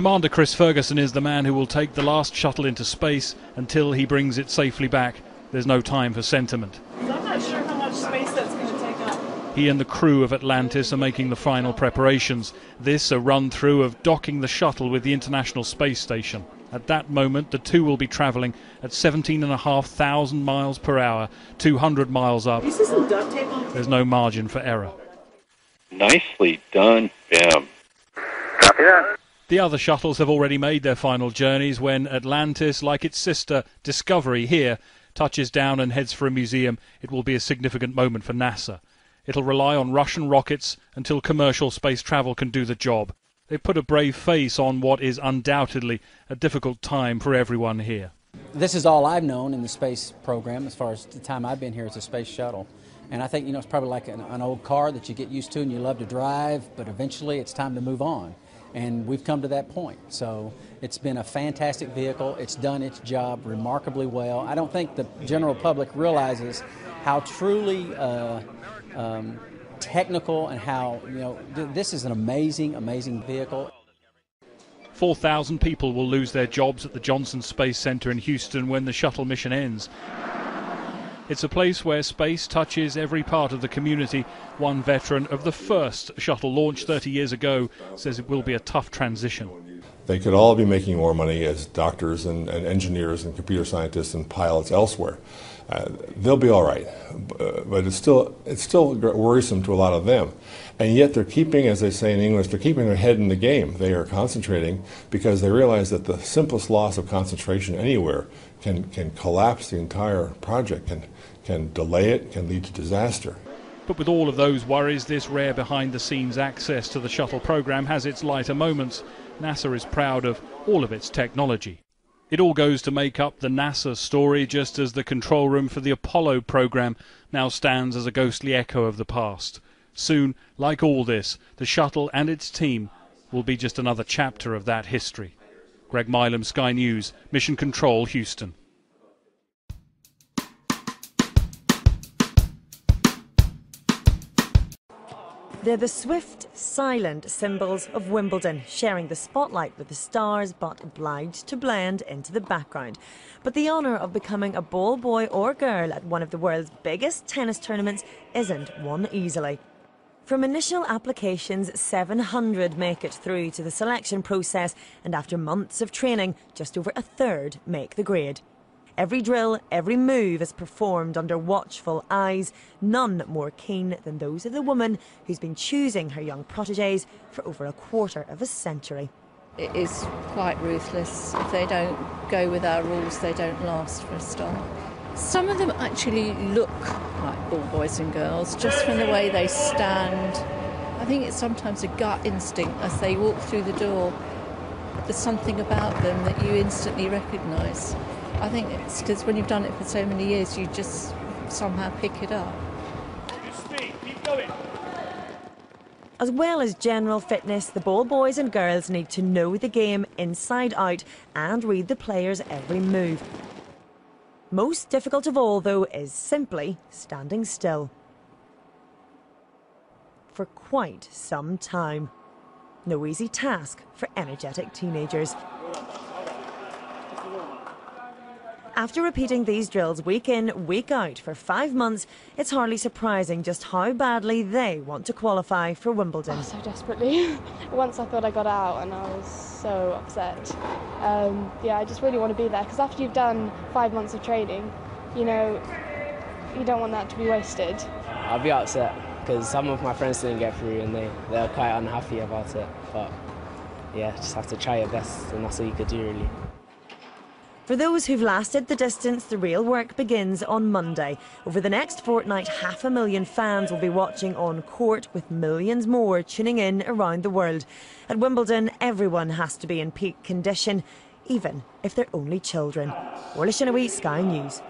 Commander Chris Ferguson is the man who will take the last shuttle into space until he brings it safely back. There's no time for sentiment. I'm not sure how much space that's going to take up. He and the crew of Atlantis are making the final preparations. This a run-through of docking the shuttle with the International Space Station. At that moment, the two will be travelling at 17,500 miles per hour, 200 miles up. Is this some duct tape on? There's no margin for error. Nicely done, Bam. Copy that. The other shuttles have already made their final journeys when Atlantis, like its sister Discovery here, touches down and heads for a museum. It will be a significant moment for NASA. It'll rely on Russian rockets until commercial space travel can do the job. They've put a brave face on what is undoubtedly a difficult time for everyone here. This is all I've known in the space program as far as the time I've been here as a space shuttle. And I think, it's probably like an old car that you get used to and you love to drive, but eventually it's time to move on. And we've come to that point. So it's been a fantastic vehicle. It's done its job remarkably well. I don't think the general public realizes how truly technical and how, this is an amazing, amazing vehicle. 4,000 people will lose their jobs at the Johnson Space Center in Houston when the shuttle mission ends. It's a place where space touches every part of the community. One veteran of the first shuttle launched 30 years ago says it will be a tough transition. They could all be making more money as doctors and engineers and computer scientists and pilots elsewhere. They'll be all right, but it's still worrisome to a lot of them. And yet they're keeping, as they say in English, they're keeping their head in the game. They are concentrating because they realize that the simplest loss of concentration anywhere can collapse the entire project, can delay it, can lead to disaster. But with all of those worries, this rare behind-the-scenes access to the shuttle program has its lighter moments. NASA is proud of all of its technology. It all goes to make up the NASA story, just as the control room for the Apollo program now stands as a ghostly echo of the past. Soon, like all this, the shuttle and its team will be just another chapter of that history. Greg Milam, Sky News, Mission Control, Houston. They're the swift, silent symbols of Wimbledon, sharing the spotlight with the stars but obliged to blend into the background. But the honour of becoming a ball boy or girl at one of the world's biggest tennis tournaments isn't won easily. From initial applications, 700 make it through to the selection process, and after months of training, just over a third make the grade. Every drill, every move is performed under watchful eyes, none more keen than those of the woman who's been choosing her young protégés for over a quarter of a century. It is quite ruthless. If they don't go with our rules, they don't last for a start. Some of them actually look like ball boys and girls, just from the way they stand. I think it's sometimes a gut instinct as they walk through the door. There's something about them that you instantly recognise. I think it's because when you've done it for so many years, you just somehow pick it up. Keep going. As well as general fitness, the ball boys and girls need to know the game inside out and read the player's every move. Most difficult of all, though, is simply standing still. For quite some time. No easy task for energetic teenagers. After repeating these drills week in, week out for 5 months, it's hardly surprising just how badly they want to qualify for Wimbledon. Oh, so desperately. Once I thought I got out and I was so upset. Yeah, I just really want to be there because after you've done 5 months of training, you don't want that to be wasted. I'll be upset because some of my friends didn't get through and they're quite unhappy about it. But yeah, just have to try your best and that's all you could do really. For those who've lasted the distance, the real work begins on Monday. Over the next fortnight, 500,000 fans will be watching on court, with millions more tuning in around the world. At Wimbledon, everyone has to be in peak condition, even if they're only children. Orla Chennaoui, Sky News.